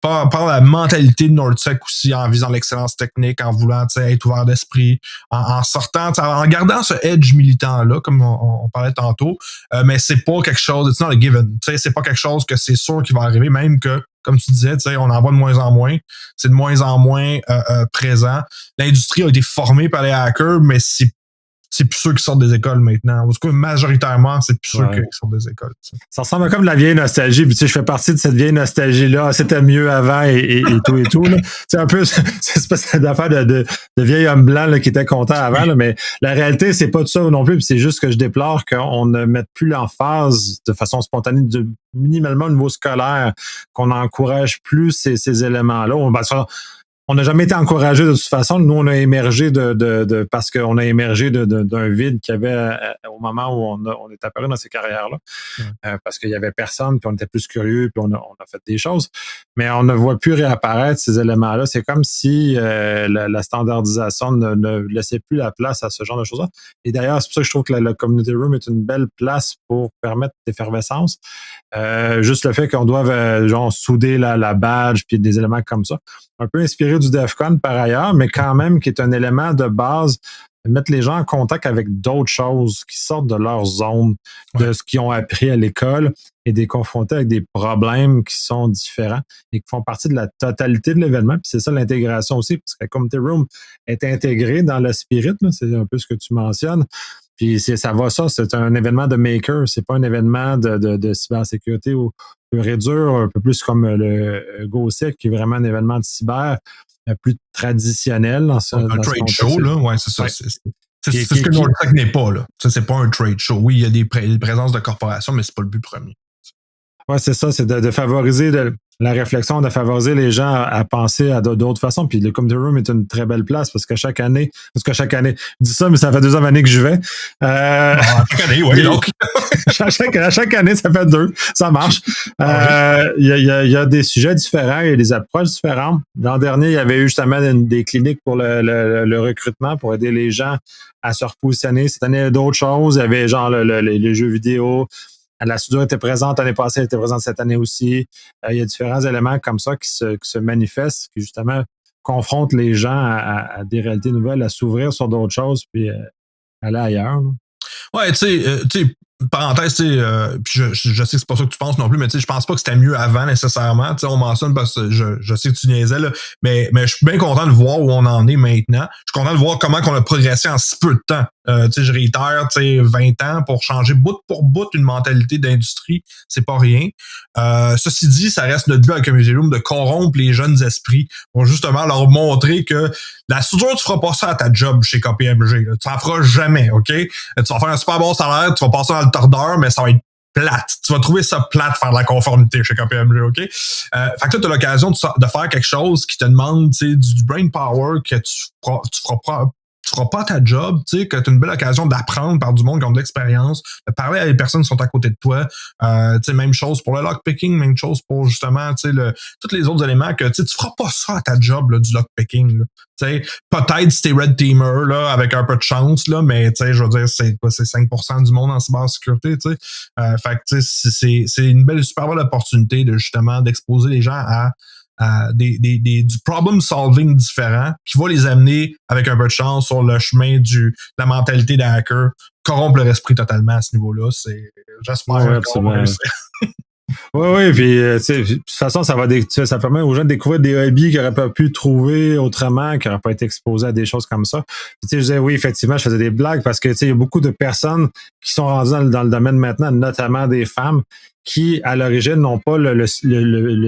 par la mentalité de NordSec aussi, en visant l'excellence technique, en voulant être ouvert d'esprit, en sortant, en gardant ce edge militant-là, comme on parlait tantôt, mais c'est pas quelque chose, it's not a given, c'est pas quelque chose que c'est sûr qu'il va arriver, même que, comme tu disais, on en voit de moins en moins, c'est de moins en moins présent. L'industrie a été formée par les hackers, mais c'est plus ceux qui sortent des écoles maintenant. En tout cas, majoritairement, c'est plus ceux qui sortent des écoles. T'sais. Ça ressemble comme de la vieille nostalgie. Puis, je fais partie de cette vieille nostalgie-là. C'était mieux avant et tout et tout. C'est un peu cette espèce d'affaire de vieil homme blanc là, qui était content avant. Là, mais la réalité, c'est pas tout ça non plus. Puis c'est juste que je déplore qu'on ne mette plus l'emphase de façon spontanée, minimalement au niveau scolaire, qu'on n'encourage plus ces éléments-là. On n'a jamais été encouragé de toute façon. Nous, on a émergé parce qu'on a émergé d'un vide qu'il y avait au moment où on est apparu dans ces carrières-là. Parce qu'il y avait personne, puis on était plus curieux, puis on a fait des choses. Mais on ne voit plus réapparaître ces éléments-là. C'est comme si la standardisation ne laissait plus la place à ce genre de choses-là. Et d'ailleurs, c'est pour ça que je trouve que la community room est une belle place pour permettre l'effervescence. Juste le fait qu'on doive souder la badge, puis des éléments comme ça. Un peu inspiré du DEFCON par ailleurs, mais quand même qui est un élément de base de mettre les gens en contact avec d'autres choses qui sortent de leur zone, de ce qu'ils ont appris à l'école et de les confronter avec des problèmes qui sont différents et qui font partie de la totalité de l'événement. Puis c'est ça l'intégration aussi, parce que la Community Room est intégrée dans le spirit, là, c'est un peu ce que tu mentionnes. Puis c'est un événement de maker, c'est pas un événement de cybersécurité ou pur et dur, un peu plus comme le GoSec, qui est vraiment un événement de cyber plus traditionnel. Un trade show, là, ouais, c'est ça. Ouais. C'est ce que NordSec n'est pas, là. Ça, c'est pas un trade show. Oui, il y a des présences de corporations, mais c'est pas le but premier. Oui, c'est ça, c'est de favoriser la réflexion, de favoriser les gens à penser à d'autres façons. Puis le Community Room est une très belle place parce que chaque année, je dis ça, mais ça fait 2 années que je vais. Chaque année, oui, donc. à chaque année, ça fait 2. Ça marche. Il y a des sujets différents, il y a des approches différentes. L'an dernier, il y avait eu justement des cliniques pour le recrutement, pour aider les gens à se repositionner. Cette année, il y a d'autres choses. Il y avait genre les jeux vidéo. La soudure était présente l'année passée, elle était présente cette année aussi. Il y a différents éléments comme ça qui se manifestent, qui justement confrontent les gens à des réalités nouvelles, à s'ouvrir sur d'autres choses, puis aller ailleurs. Là. Ouais, tu sais, parenthèse, puis je sais que c'est pas ça que tu penses non plus, mais je pense pas que c'était mieux avant nécessairement. On mentionne parce que je sais que tu niaisais, là, mais je suis bien content de voir où on en est maintenant. Je suis content de voir comment on a progressé en si peu de temps. Je réitère, 20 ans pour changer bout pour bout une mentalité d'industrie, c'est pas rien. Ceci dit, ça reste notre but à la Community Room de corrompre les jeunes esprits pour justement leur montrer que la soudure, tu feras pas ça à ta job chez KPMG. Là. Tu en feras jamais, OK? Tu vas faire un super bon salaire, tu vas passer dans le tordeur, mais ça va être plate. Tu vas trouver ça plate faire de la conformité chez KPMG, OK? Fait que là, tu as l'occasion de faire quelque chose qui te demande du brain power que tu feras feras pas ta job, tu sais, que tu as une belle occasion d'apprendre par du monde qui ont de l'expérience, de parler à des personnes qui sont à côté de toi. Tu sais, même chose pour le lockpicking, même chose pour justement, tu sais, tous les autres éléments que tu feras pas ça à ta job, là, du lockpicking, là. Tu sais, peut-être si t'es red teamer, là, avec un peu de chance, là, mais tu sais, je veux dire, c'est 5% du monde en cybersécurité, tu sais. Fait que, tu sais, c'est une belle, super belle opportunité de justement d'exposer les gens à du problem solving différent qui va les amener avec un peu de chance sur le chemin de la mentalité d'un hacker, corrompre leur esprit totalement à ce niveau-là. J'espère qu'on va réussir. Oui, puis de toute façon, ça permet aux gens de découvrir des hobbies qu'ils n'auraient pas pu trouver autrement, qui n'auraient pas été exposés à des choses comme ça. Puis, je disais, oui, effectivement, je faisais des blagues parce que il y a beaucoup de personnes qui sont rendues dans le domaine maintenant, notamment des femmes, qui, à l'origine, n'ont pas le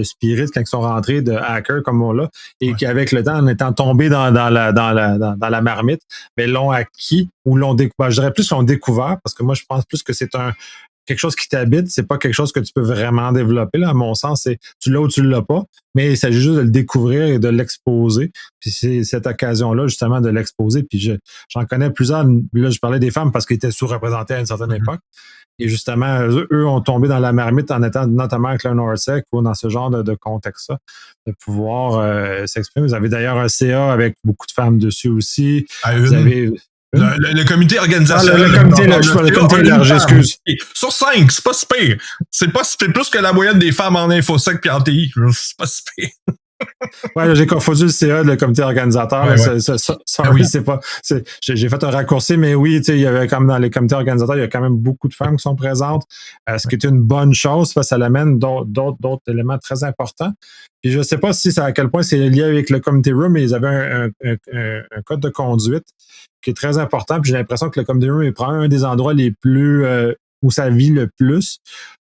spirit quand ils sont rentrés de hacker comme on l'a, et qui, avec le temps, en étant tombés dans la marmite, mais l'ont acquis ou l'ont découvert. Je dirais plus l'ont découvert, parce que moi, je pense plus que c'est quelque chose qui t'habite, c'est pas quelque chose que tu peux vraiment développer, là, à mon sens, c'est tu l'as ou tu l'as pas, mais il s'agit juste de le découvrir et de l'exposer. Puis c'est cette occasion-là, justement, de l'exposer. Puis j'en connais plusieurs, là, je parlais des femmes parce qu'ils étaient sous-représentés à une certaine époque. Et justement, eux ont tombé dans la marmite en étant notamment avec le NORSEC ou dans ce genre de contexte-là, de pouvoir s'exprimer. Vous avez d'ailleurs un CA avec beaucoup de femmes dessus aussi. Vous avez... Le comité organisationnel. Le comité élargi, excuse. Sur 5, c'est pas si pire. C'est plus que la moyenne des femmes en InfoSec puis en TI. C'est pas si pire. Ouais, j'ai confondu le CA de le comité organisateur. Ouais. Sorry, c'est pas. J'ai fait un raccourci, mais oui, il y avait comme dans les comités organisateurs, il y a quand même beaucoup de femmes qui sont présentes, ce qui est une bonne chose parce que ça amène d'autres éléments très importants. Puis je ne sais pas à quel point c'est lié avec le community room, mais ils avaient un code de conduite qui est très important. Puis j'ai l'impression que le community room est probablement un des endroits les plus où ça vit le plus.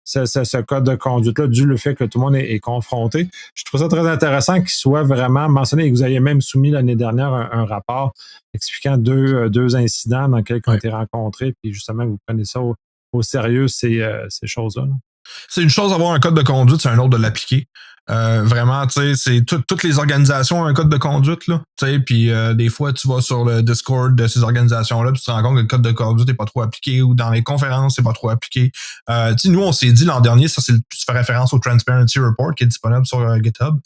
Ce code de conduite-là, dû le fait que tout le monde est confronté. Je trouve ça très intéressant qu'il soit vraiment mentionné et que vous ayez même soumis l'année dernière un rapport expliquant deux incidents dans lesquels ont été rencontrés, puis justement, vous prenez ça au sérieux, ces choses-là. C'est une chose d'avoir un code de conduite, c'est un autre de l'appliquer. Vraiment, tu sais, c'est toutes les organisations ont un code de conduite, là. Tu sais, puis des fois, tu vas sur le Discord de ces organisations-là, puis tu te rends compte que le code de conduite n'est pas trop appliqué, ou dans les conférences, c'est pas trop appliqué. Tu sais, nous, on s'est dit l'an dernier, ça, tu fais référence au Transparency Report qui est disponible sur GitHub,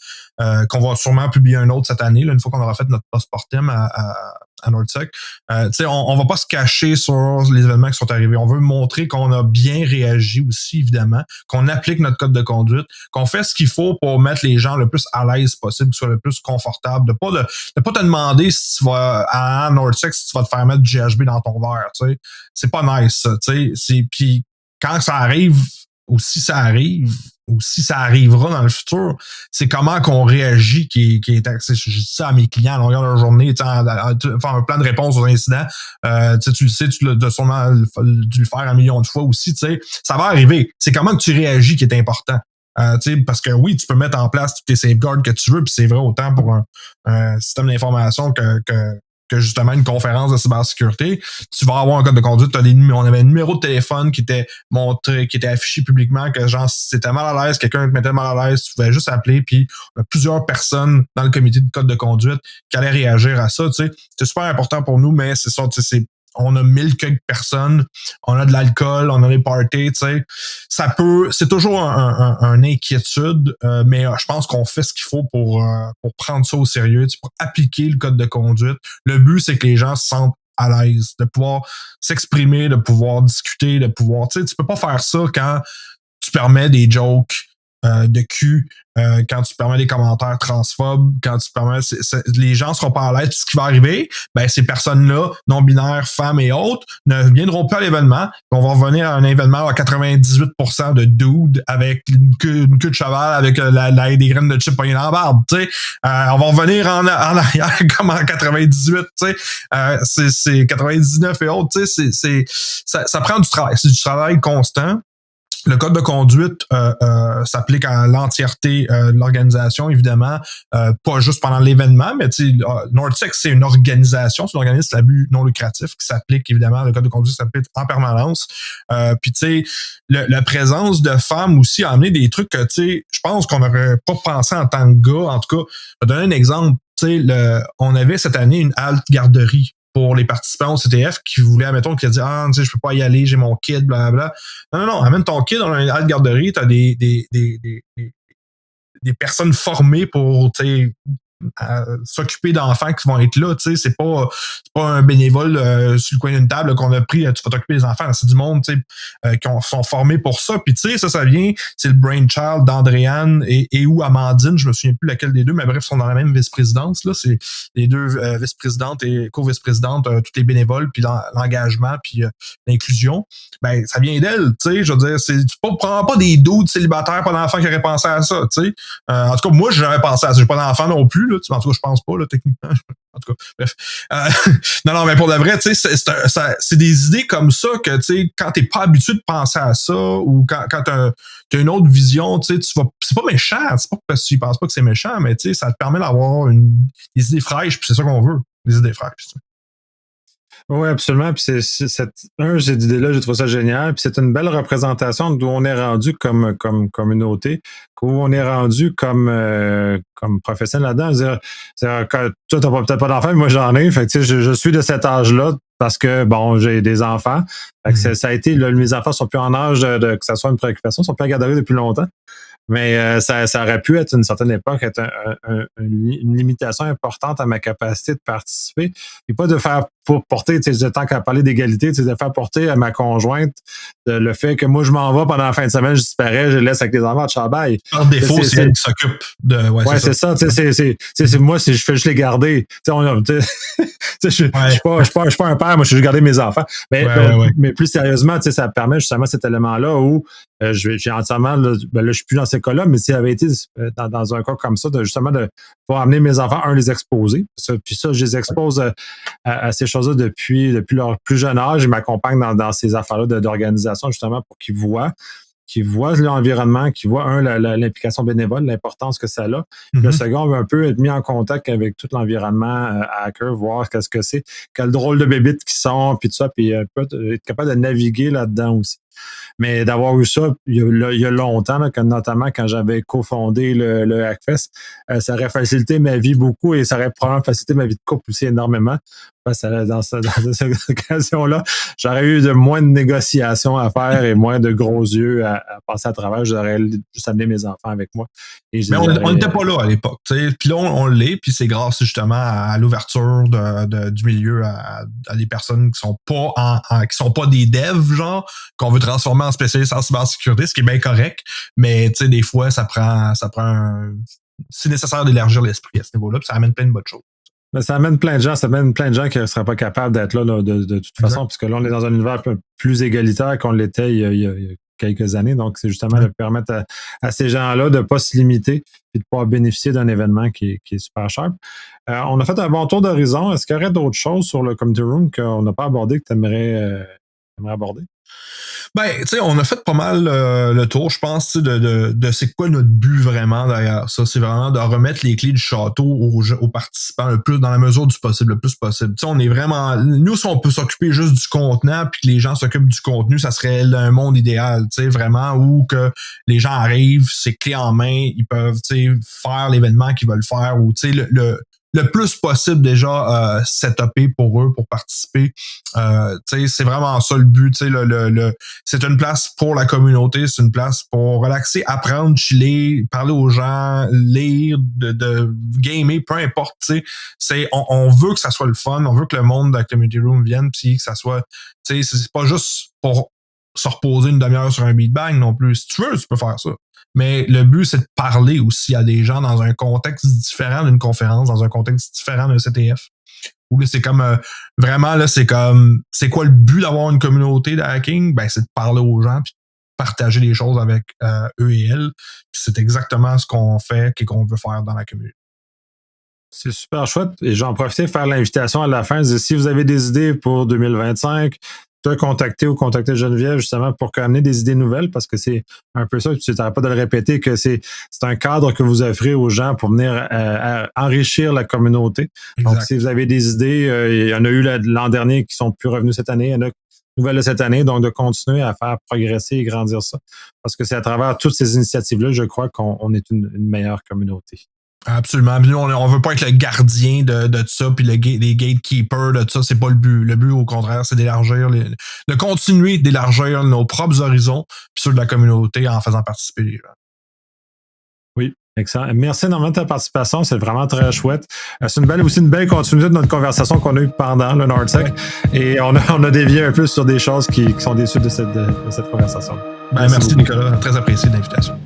qu'on va sûrement publier un autre cette année, là, une fois qu'on aura fait notre post-mortem à NordSec. Tu sais, on va pas se cacher sur les événements qui sont arrivés. On veut montrer qu'on a bien réagi aussi, évidemment, qu'on applique notre code de conduite, qu'on fait ce qu'il faut pour mettre les gens le plus à l'aise possible, qu'ils soient le plus confortables, de pas te demander si tu vas à NordSec, si tu vas te faire mettre du GHB dans ton verre, tu sais. C'est pas nice, ça, tu sais. Puis quand ça arrive, ou si ça arrive, ou si ça arrivera dans le futur, c'est comment qu'on réagit qui est axé. Je dis ça à mes clients à longueur de la journée, faire un plan de réponse aux incidents. Tu le sais, tu l'as sûrement dû le faire un million de fois aussi. Ça va arriver. C'est comment que tu réagis qui est important. Parce que oui, tu peux mettre en place tous tes safeguards que tu veux, puis c'est vrai autant pour un système d'information que justement une conférence de cybersécurité. Tu vas avoir un code de conduite. On avait un numéro de téléphone qui était montré, qui était affiché publiquement, que genre, si t'étais mal à l'aise, quelqu'un te mettait mal à l'aise, tu pouvais juste appeler, puis plusieurs personnes dans le comité de code de conduite qui allaient réagir à ça. C'est super important pour nous, mais c'est ça, on a 1000 quelques personnes, on a de l'alcool, on a des parties, tu sais. C'est toujours une inquiétude, mais je pense qu'on fait ce qu'il faut pour prendre ça au sérieux, pour appliquer le code de conduite. Le but, c'est que les gens se sentent à l'aise, de pouvoir s'exprimer, de pouvoir discuter, de pouvoir, tu sais, tu peux pas faire ça quand tu permets des jokes de cul, quand tu permets des commentaires transphobes, quand tu permets... les gens seront pas à l'aise. Puis ce qui va arriver, ben ces personnes-là, non-binaires, femmes et autres, ne viendront pas à l'événement. On va revenir à un événement à 98% de dudes avec une queue de cheval, avec des graines de chip poignées dans la barbe. Tu sais, on va revenir en arrière comme en 98. Tu sais, c'est 99 et autres. Tu sais, ça prend du travail. C'est du travail constant. Le code de conduite s'applique à l'entièreté de l'organisation, évidemment, pas juste pendant l'événement, mais NordSec, c'est une organisation, c'est un organisme à but non lucratif qui s'applique, évidemment, le code de conduite s'applique en permanence. Puis, tu sais, la présence de femmes aussi a amené des trucs que, tu sais, je pense qu'on n'aurait pas pensé en tant que gars. En tout cas, je vais donner un exemple. Tu sais, on avait cette année une halte garderie pour les participants au CTF qui voulaient, admettons, qui a dit, ah, tu sais, je peux pas y aller, j'ai mon kid, blablabla. Non, amène ton kid dans une halle garderie, t'as des personnes formées pour, tu sais, s'occuper d'enfants qui vont être là, tu sais, c'est pas un bénévole sur le coin d'une table qu'on a pris, tu vas t'occuper des enfants, c'est du monde, tu sais, qui sont formés pour ça, puis tu sais, ça vient, c'est le brainchild d'Andréane et ou Amandine, je me souviens plus laquelle des deux, mais bref, ils sont dans la même vice-présidence, là, c'est les deux vice-présidentes et co-vice-présidentes, tous les bénévoles, puis l'engagement, puis l'inclusion, ben, ça vient d'elle, tu sais, je veux dire, tu prends pas des doutes célibataires, pas d'enfants qui auraient pensé à ça, tu sais, en tout cas, moi, j'ai jamais pensé à ça, j'ai pas d'enfant non plus, là, en tout cas, je pense pas, là, techniquement. En tout cas, bref. Non, mais pour de vrai, tu sais, c'est des idées comme ça que, tu sais, quand t'es pas habitué de penser à ça, ou quand t'as une autre vision, tu sais, c'est pas méchant, c'est pas parce que tu penses pas que c'est méchant, mais tu sais, ça te permet d'avoir des idées fraîches, puis c'est ça qu'on veut, des idées fraîches. T'sais. Oui, absolument. Puis j'ai idée là, j'ai trouvé ça génial. Puis c'est une belle représentation d'où on est rendu comme communauté, où on est rendu comme professionnel là-dedans. C'est-à-dire que toi, t'as peut-être pas d'enfants, mais moi j'en ai. Fait que, je suis de cet âge-là parce que bon, j'ai des enfants. Fait que ça a été, là, mes enfants sont plus en âge que ça soit une préoccupation, ils sont plus à garderie depuis longtemps. Mais ça aurait pu être une certaine époque être une limitation importante à ma capacité de participer. Et pas de faire pour porter, tant qu'à parler d'égalité, de faire porter à ma conjointe le fait que moi je m'en vais pendant la fin de semaine, je disparais, je laisse avec les enfants de Chabaye. Par défaut, c'est elle qui s'occupe de. Ouais, c'est ça. C'est moi, je fais juste les garder. Je suis pas un père, moi je suis juste garder mes enfants. Mais plus sérieusement, ça permet justement cet élément-là où j'ai entièrement, là, je suis plus dans ces cas-là, mais s'il avait été dans un cas comme ça, justement de pouvoir amener mes enfants, les exposer. Puis ça, je les expose à ces choses-là depuis leur plus jeune âge. Ils m'accompagnent dans ces affaires-là d'organisation, justement, pour qu'ils voient l'environnement, qu'ils voient, l'implication bénévole, l'importance que ça a. Mm-hmm. Le second, un peu être mis en contact avec tout l'environnement hacker, voir qu'est-ce que c'est, quel drôle de bébites qui sont, puis tout ça, puis être capable de naviguer là-dedans aussi. Mais d'avoir eu ça il y a longtemps, là, notamment quand j'avais cofondé le Hackfest, ça aurait facilité ma vie beaucoup et ça aurait probablement facilité ma vie de couple aussi énormément. Parce que dans cette occasion-là, j'aurais eu moins de négociations à faire et moins de gros yeux à passer à travers. J'aurais juste amené mes enfants avec moi. Mais on n'était pas là à l'époque. Puis là, on l'est, puis c'est grâce justement à l'ouverture du milieu à des personnes qui sont pas des devs, genre, qu'on veut transformer en spécialistes en cybersécurité, ce qui est bien correct. Mais tu sais, des fois, ça prend c'est nécessaire d'élargir l'esprit à ce niveau-là, puis ça amène plein de bonnes choses. Mais ça amène plein de gens qui ne seraient pas capables d'être là, de toute façon, puisque là, on est dans un univers un peu plus égalitaire qu'on l'était il y a quelques années. Donc, c'est justement de permettre à ces gens-là de ne pas se limiter et de pouvoir bénéficier d'un événement qui est super cher. On a fait un bon tour d'horizon. Est-ce qu'il y aurait d'autres choses sur le Community Room qu'on n'a pas abordé que tu aimerais aborder? Ben, tu sais, on a fait pas mal le tour, je pense, de c'est quoi notre but vraiment derrière ça. C'est vraiment de remettre les clés du château aux participants le plus, dans la mesure du possible, le plus possible. Tu sais, on est vraiment... Nous, si on peut s'occuper juste du contenant puis que les gens s'occupent du contenu, ça serait un monde idéal, tu sais, vraiment, où que les gens arrivent, c'est clé en main, ils peuvent, tu sais, faire l'événement qu'ils veulent faire, ou, tu sais, le plus possible déjà setupé pour eux, pour participer. C'est vraiment ça le but. C'est une place pour la communauté, c'est une place pour relaxer, apprendre, chiller, parler aux gens, lire, de gamer, peu importe. On veut que ça soit le fun, on veut que le monde de la Community Room vienne, puis que ça soit... C'est pas juste pour se reposer une demi-heure sur un beatbang non plus. Si tu veux, tu peux faire ça. Mais le but, c'est de parler aussi à des gens dans un contexte différent d'une conférence, dans un contexte différent d'un CTF. Où là, c'est comme vraiment, là, c'est comme, c'est quoi le but d'avoir une communauté de hacking? Ben, c'est de parler aux gens puis de partager les choses avec eux et elles. Puis c'est exactement ce qu'on fait et qu'on veut faire dans la communauté. C'est super chouette. Et j'en profite de faire l'invitation à la fin. Si vous avez des idées pour 2025, contacter Geneviève justement pour amener des idées nouvelles, parce que c'est un peu ça, tu n'arrêtes pas de le répéter, que c'est un cadre que vous offrez aux gens pour venir enrichir la communauté. Exact. Donc, si vous avez des idées, il y en a eu l'an dernier qui sont plus revenus cette année, il y en a nouvelles de cette année, donc de continuer à faire progresser et grandir ça. Parce que c'est à travers toutes ces initiatives-là, je crois qu'on est une meilleure communauté. Absolument. Nous, on veut pas être le gardien de ça, puis les gatekeepers de ça, c'est pas le but. Le but, au contraire, c'est de continuer d'élargir nos propres horizons, puis ceux de la communauté en faisant participer les gens. Oui, excellent. Merci énormément de ta participation, c'est vraiment très chouette. C'est aussi une belle continuité de notre conversation qu'on a eue pendant le NordSec. Et on a dévié un peu sur des choses qui sont déçues de cette conversation. Merci Nicolas, très apprécié l'invitation.